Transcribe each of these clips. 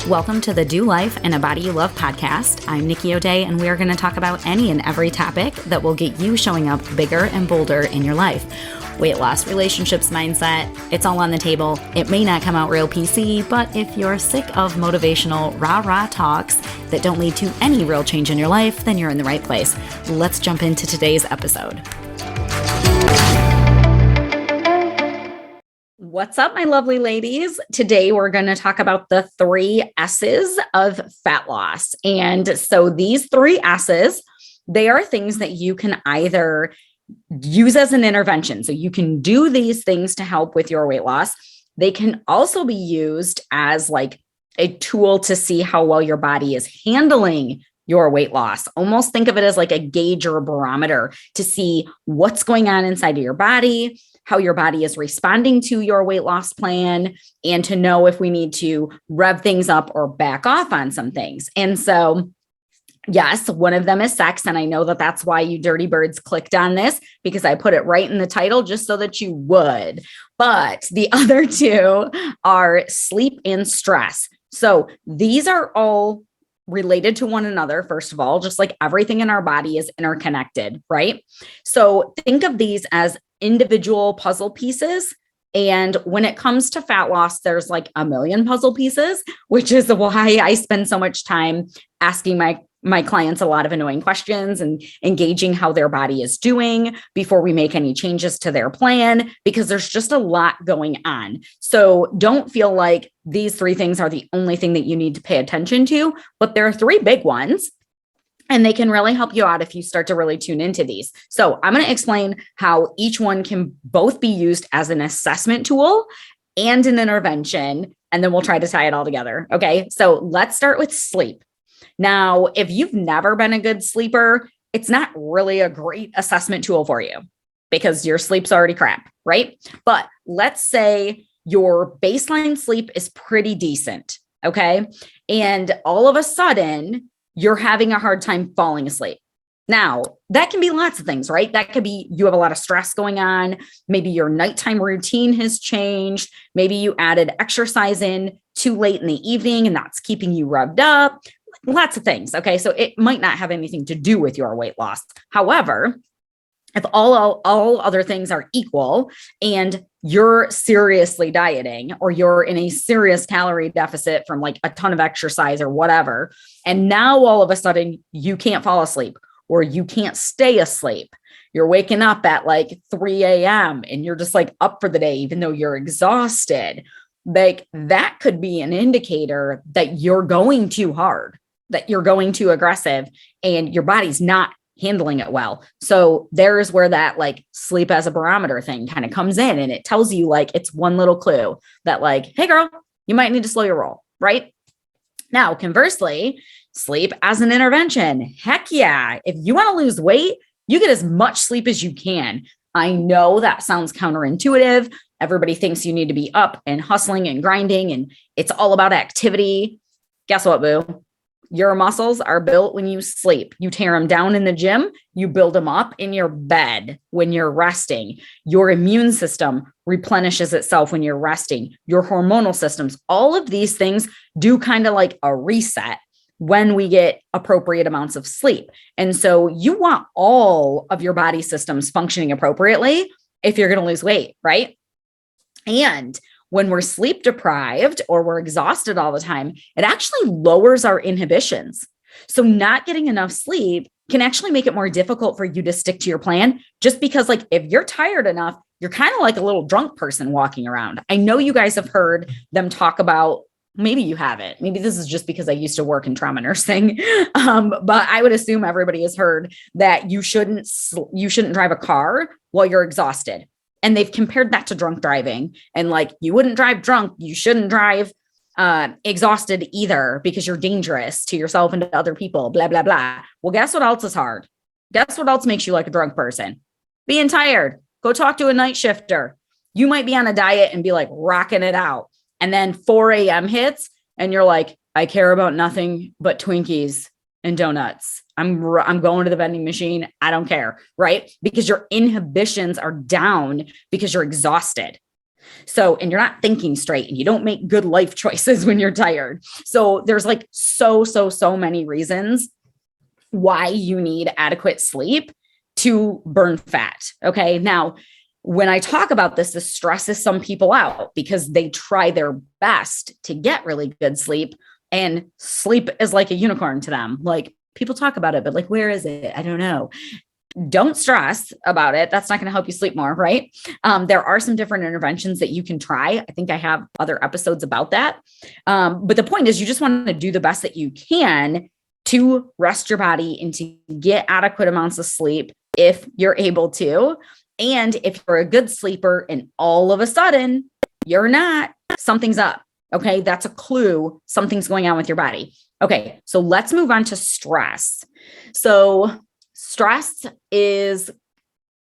Welcome to the Do Life and a Body You Love podcast. I'm Nikki O'Day, and we are going to talk about any and every topic that will get you showing up bigger and bolder in your life. Weight loss, relationships, mindset, it's all on the table. It may not come out real PC, but if you're sick of motivational rah-rah talks that don't lead to any real change in your life, then you're in the right place. Let's jump into today's episode. What's up, my lovely ladies? Today, we're going to talk about the 3 S's of fat loss. And so these 3 S's, they are things that you can either use as an intervention. So you can do these things to help with your weight loss. They can also be used as like a tool to see how well your body is handling your weight loss. Almost think of it as like a gauge or a barometer to see what's going on inside of your body, how your body is responding to your weight loss plan, and to know if we need to rev things up or back off on some things. And so, yes, one of them is sex. And I know that that's why you dirty birds clicked on this, because I put it right in the title just so that you would. But the other 2 are sleep and stress. So these are all related to one another. First of all, just like everything in our body is interconnected, right? So think of these as individual puzzle pieces. And when it comes to fat loss, there's like a million puzzle pieces, which is why I spend so much time asking my clients a lot of annoying questions and engaging how their body is doing before we make any changes to their plan, because there's just a lot going on. So don't feel like these 3 things are the only thing that you need to pay attention to, but there are 3 big ones. And they can really help you out if you start to really tune into these. So I'm going to explain how each one can both be used as an assessment tool and an intervention, and then we'll try to tie it all together. Okay, so let's start with sleep. Now, if you've never been a good sleeper, it's not really a great assessment tool for you because your sleep's already crap, right? But let's say your baseline sleep is pretty decent, okay? And all of a sudden, you're having a hard time falling asleep. Now, that can be lots of things, right? That could be you have a lot of stress going on. Maybe your nighttime routine has changed. Maybe you added exercise in too late in the evening and that's keeping you revved up. Lots of things. Okay. So it might not have anything to do with your weight loss. However, if all other things are equal and you're seriously dieting or you're in a serious calorie deficit from like a ton of exercise or whatever, and now all of a sudden you can't fall asleep or you can't stay asleep, you're waking up at like 3 a.m. and you're just like up for the day, even though you're exhausted, like that could be an indicator that you're going too hard, that you're going too aggressive and your body's not handling it well. So there's where that like sleep as a barometer thing kind of comes in, and it tells you like it's one little clue that like, hey girl, you might need to slow your roll, right? Now, conversely, sleep as an intervention. Heck yeah. If you want to lose weight, you get as much sleep as you can. I know that sounds counterintuitive. Everybody thinks you need to be up and hustling and grinding and it's all about activity. Guess what, boo? Your muscles are built when you sleep. You tear them down in the gym. You build them up in your bed when you're resting. Your immune system replenishes itself when you're resting. Your hormonal systems, all of these things do kind of like a reset when we get appropriate amounts of sleep. And so you want all of your body systems functioning appropriately if you're going to lose weight, right? And when we're sleep deprived or we're exhausted all the time, it actually lowers our inhibitions. So not getting enough sleep can actually make it more difficult for you to stick to your plan, just because like if you're tired enough, you're kind of like a little drunk person walking around. I know you guys have heard them talk about, maybe you haven't, maybe this is just because I used to work in trauma nursing. But I would assume everybody has heard that you shouldn't drive a car while you're exhausted. And they've compared that to drunk driving, and like, you wouldn't drive drunk. You shouldn't drive exhausted either, because you're dangerous to yourself and to other people, blah, blah, blah. Well, guess what else is hard? Guess what else makes you like a drunk person? Being tired. Go talk to a night shifter. You might be on a diet and be like rocking it out. And then 4 a.m. hits and you're like, I care about nothing but Twinkies and donuts. I'm going to the vending machine. I don't care, right? Because your inhibitions are down because you're exhausted. So, and you're not thinking straight and you don't make good life choices when you're tired. So there's like so many reasons why you need adequate sleep to burn fat. Okay. Now, when I talk about this, this stresses some people out because they try their best to get really good sleep, and sleep is like a unicorn to them. Like, people talk about it, but like, where is it? I don't know. Don't stress about it. That's not going to help you sleep more, right? There are some different interventions that you can try. I think I have other episodes about that. But the point is, you just want to do the best that you can to rest your body and to get adequate amounts of sleep if you're able to. And if you're a good sleeper and all of a sudden you're not, something's up. Okay. That's a clue. Something's going on with your body. Okay. So let's move on to stress. So stress is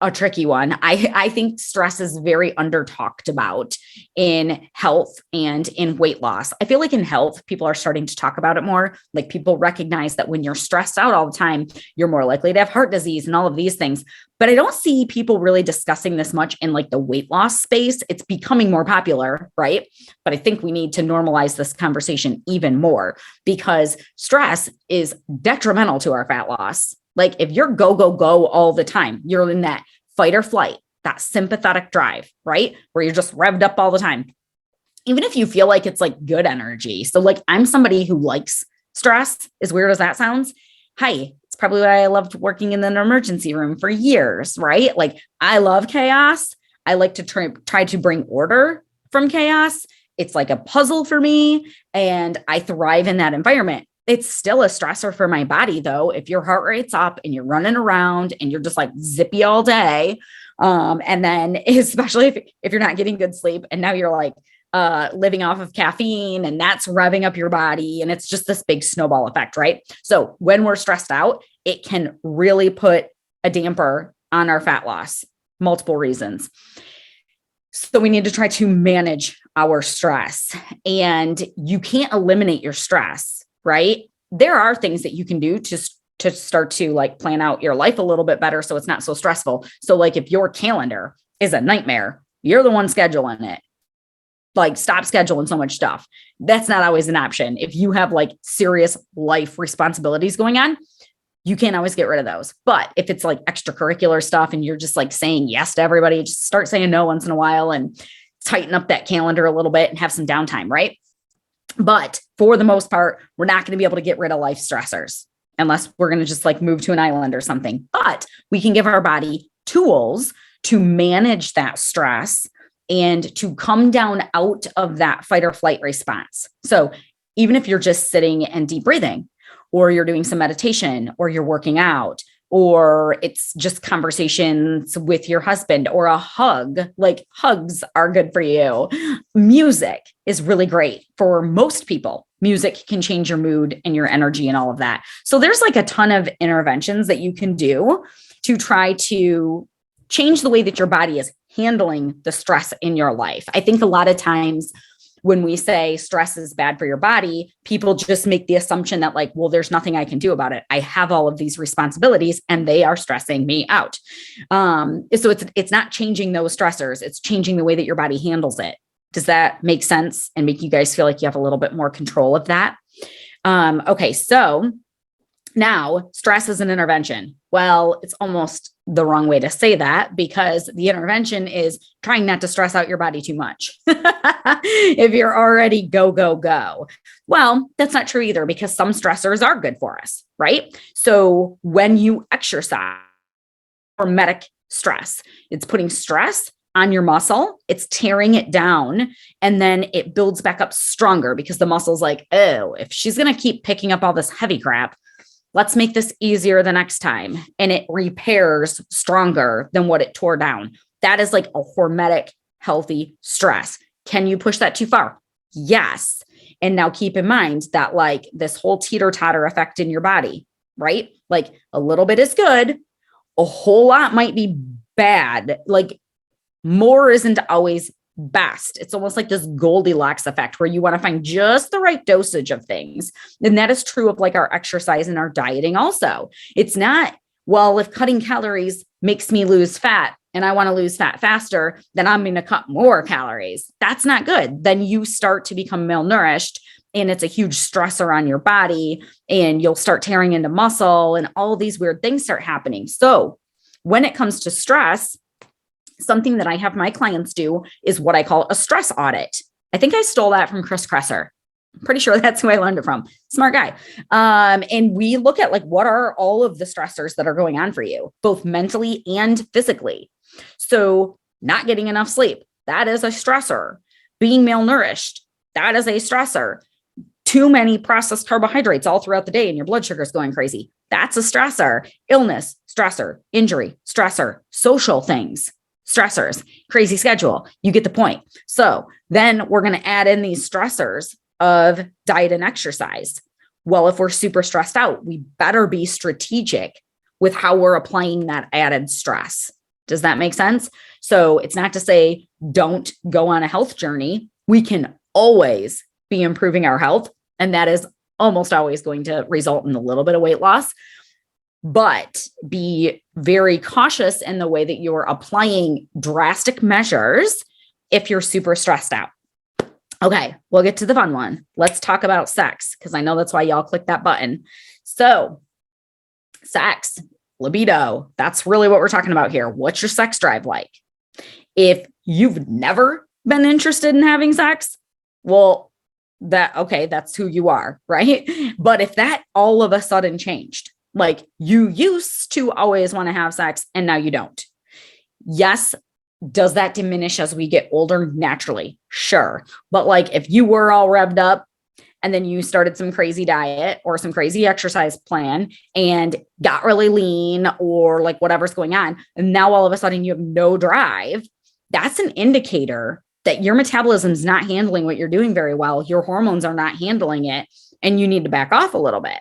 a tricky one. I think stress is very under talked about in health and in weight loss. I feel like in health, people are starting to talk about it more. Like, people recognize that when you're stressed out all the time, you're more likely to have heart disease and all of these things. But I don't see people really discussing this much in like the weight loss space. It's becoming more popular, right? But I think we need to normalize this conversation even more, because stress is detrimental to our fat loss. Like, if you're go all the time, you're in that fight or flight, that sympathetic drive, right? Where you're just revved up all the time. Even if you feel like it's like good energy. So like, I'm somebody who likes stress, as weird as that sounds. Hi, it's probably why I loved working in an emergency room for years, right? Like, I love chaos. I like to try to bring order from chaos. It's like a puzzle for me, and I thrive in that environment. It's still a stressor for my body, though. If your heart rate's up and you're running around and you're just like zippy all day, and then especially if you're not getting good sleep, and now you're like living off of caffeine, and that's revving up your body, and it's just this big snowball effect, right? So when we're stressed out, it can really put a damper on our fat loss. Multiple reasons. So we need to try to manage our stress, and you can't eliminate your stress. Right? There are things that you can do to start to like plan out your life a little bit better, so it's not so stressful. So like, if your calendar is a nightmare, you're the one scheduling it. Like, stop scheduling so much stuff. That's not always an option. If you have like serious life responsibilities going on, you can't always get rid of those. But if it's like extracurricular stuff and you're just like saying yes to everybody, just start saying no once in a while and tighten up that calendar a little bit and have some downtime, right? But for the most part, we're not going to be able to get rid of life stressors unless we're going to just like move to an island or something. But we can give our body tools to manage that stress and to come down out of that fight or flight response. So even if you're just sitting and deep breathing, or you're doing some meditation, or you're working out, or it's just conversations with your husband, or a hug, like, hugs are good for you. Music is really great for most people. Music can change your mood and your energy and all of that. So there's like a ton of interventions that you can do to try to change the way that your body is handling the stress in your life. I think a lot of times when we say stress is bad for your body, people just make the assumption that like, well, there's nothing I can do about it. I have all of these responsibilities and they are stressing me out. So it's not changing those stressors. It's changing the way that your body handles it. Does that make sense and make you guys feel like you have a little bit more control of that? Okay. So now stress is an intervention. Well, it's almost the wrong way to say that, because the intervention is trying not to stress out your body too much. If you're already go. Well, that's not true either, because some stressors are good for us, right? So when you exercise, hormetic stress, it's putting stress on your muscle, it's tearing it down, and then it builds back up stronger, because the muscle's like, oh, if she's going to keep picking up all this heavy crap, let's make this easier the next time. And it repairs stronger than what it tore down. That is like a hormetic, healthy stress. Can you push that too far? Yes. And now keep in mind that like this whole teeter-totter effect in your body, right? Like a little bit is good. A whole lot might be bad. Like more isn't always best. It's almost like this Goldilocks effect where you want to find just the right dosage of things. And that is true of like our exercise and our dieting also. It's not, well, if cutting calories makes me lose fat, and I want to lose fat faster, then I'm going to cut more calories. That's not good. Then you start to become malnourished, and it's a huge stressor on your body, and you'll start tearing into muscle, and all these weird things start happening. So when it comes to stress, something that I have my clients do is what I call a stress audit. I think I stole that from Chris Kresser. I'm pretty sure that's who I learned it from. Smart guy. And we look at like, what are all of the stressors that are going on for you, both mentally and physically. So not getting enough sleep, that is a stressor. Being malnourished, that is a stressor. Too many processed carbohydrates all throughout the day and your blood sugar is going crazy. That's a stressor. Illness, stressor. Injury, stressor. Social things, stressors. Crazy schedule. You get the point. So then we're going to add in these stressors of diet and exercise. Well, if we're super stressed out, we better be strategic with how we're applying that added stress. Does that make sense? So it's not to say don't go on a health journey. We can always be improving our health, and that is almost always going to result in a little bit of weight loss. But be very cautious in the way that you're applying drastic measures if you're super stressed out. Okay, we'll get to the fun one. Let's talk about sex, because I know that's why y'all click that button. So sex, libido, that's really what we're talking about here. What's your sex drive like? If you've never been interested in having sex, well, that's who you are, right? But if that all of a sudden changed, like you used to always want to have sex and now you don't. Yes. Does that diminish as we get older? Naturally? Sure. But like if you were all revved up and then you started some crazy diet or some crazy exercise plan and got really lean or like whatever's going on, and now all of a sudden you have no drive, that's an indicator that your metabolism's not handling what you're doing very well. Your hormones are not handling it, and you need to back off a little bit.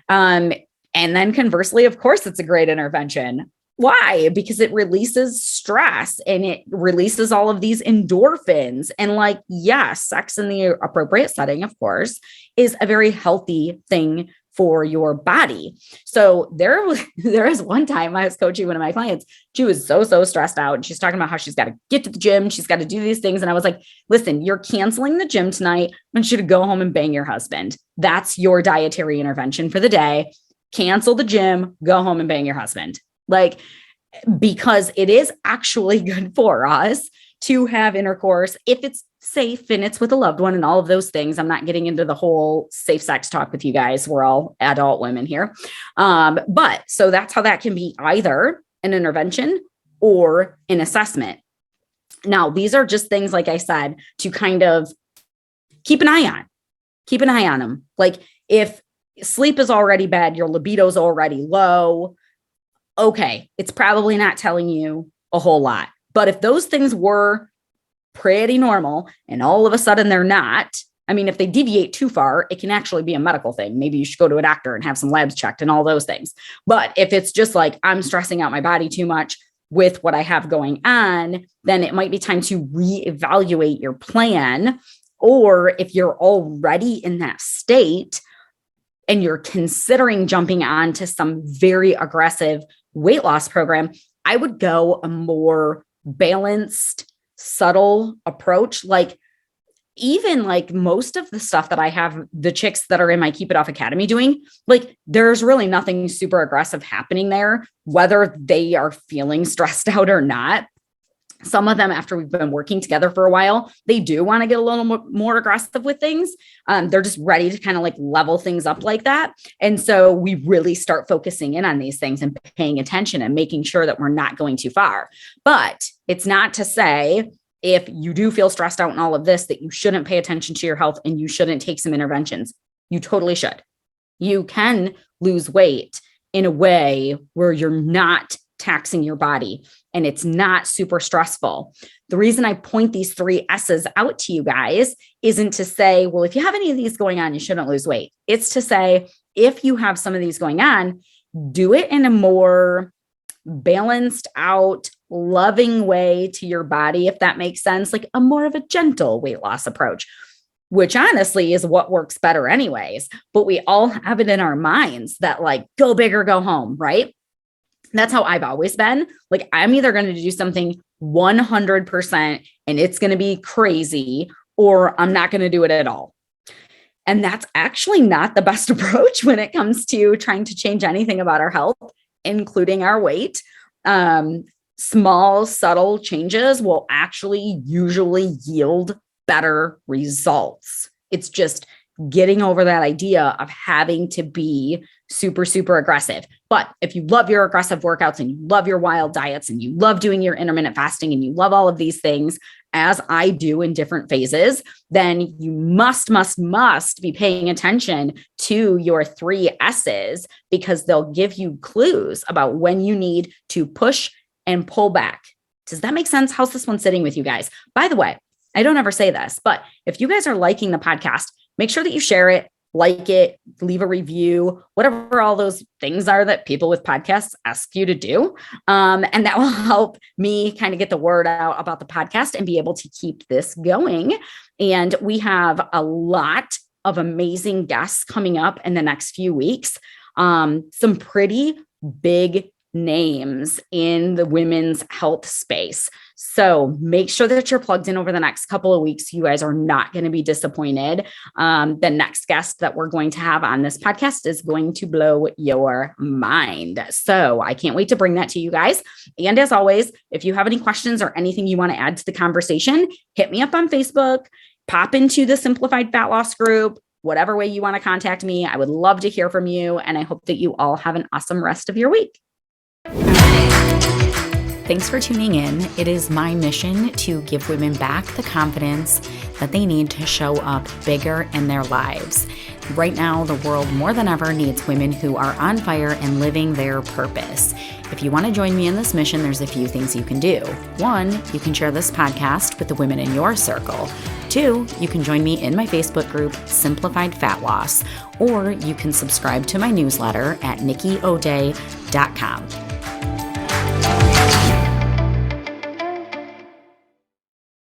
And then conversely, of course, it's a great intervention. Why? Because it releases stress and it releases all of these endorphins. And like, yes, sex in the appropriate setting, of course, is a very healthy thing for your body. So there was one time I was coaching one of my clients. She was so stressed out, and she's talking about how she's got to get to the gym. She's got to do these things. And I was like, listen, you're canceling the gym tonight. I want you to go home and bang your husband. That's your dietary intervention for the day. Cancel the gym, go home and bang your husband. Like, because it is actually good for us to have intercourse if it's safe and it's with a loved one and all of those things. I'm not getting into the whole safe sex talk with you guys. We're all adult women here. But so that's how that can be either an intervention or an assessment. Now, these are just things, like I said, to kind of keep an eye on them. Like if sleep is already bad, your libido is already low, okay, it's probably not telling you a whole lot. But if those things were pretty normal and all of a sudden they're not, I mean, if they deviate too far, it can actually be a medical thing. Maybe you should go to a doctor and have some labs checked and all those things. But if it's just like, I'm stressing out my body too much with what I have going on, then it might be time to reevaluate your plan. Or if you're already in that state and you're considering jumping on to some very aggressive weight loss program, I would go a more balanced, subtle approach. Like even like most of the stuff that I have the chicks that are in my Keep It Off Academy doing, like there's really nothing super aggressive happening there, whether they are feeling stressed out or not. Some of them, after we've been working together for a while, they do want to get a little more aggressive with things. They're just ready to kind of like level things up like that. And so we really start focusing in on these things and paying attention and making sure that we're not going too far. But it's not to say if you do feel stressed out and all of this, that you shouldn't pay attention to your health and you shouldn't take some interventions. You totally should. You can lose weight in a way where you're not taxing your body and it's not super stressful. The reason I point these 3 S's out to you guys isn't to say, well, if you have any of these going on, you shouldn't lose weight. It's to say, if you have some of these going on, do it in a more balanced out, loving way to your body, if that makes sense, like a more of a gentle weight loss approach, which honestly is what works better anyways. But we all have it in our minds that like, go big or go home, right? That's how I've always been. Like, I'm either going to do something 100% and it's going to be crazy, or I'm not going to do it at all. And that's actually not the best approach when it comes to trying to change anything about our health, including our weight. Small, subtle changes will actually usually yield better results. It's just getting over that idea of having to be super, super aggressive. But if you love your aggressive workouts and you love your wild diets and you love doing your intermittent fasting and you love all of these things, as I do in different phases, then you must be paying attention to your 3 S's, because they'll give you clues about when you need to push and pull back. Does that make sense? How's this one sitting with you guys? By the way, I don't ever say this, but if you guys are liking the podcast, make sure that you share it, like it, leave a review, whatever all those things are that people with podcasts ask you to do. And that will help me kind of get the word out about the podcast and be able to keep this going. And we have a lot of amazing guests coming up in the next few weeks. Some pretty big names in the women's health space. So make sure that you're plugged in over the next couple of weeks. You guys are not going to be disappointed. The next guest that we're going to have on this podcast is going to blow your mind. So I can't wait to bring that to you guys. And as always, if you have any questions or anything you want to add to the conversation, hit me up on Facebook, pop into the Simplified Fat Loss group. Whatever way you want to contact me, I would love to hear from you. And I hope that you all have an awesome rest of your week. Thanks for tuning in. It is my mission to give women back the confidence that they need to show up bigger in their lives. Right now, the world more than ever needs women who are on fire and living their purpose. If you want to join me in this mission, there's a few things you can do. 1, you can share this podcast with the women in your circle. 2, you can join me in my Facebook group, Simplified Fat Loss, or you can subscribe to my newsletter at nikkiode.com.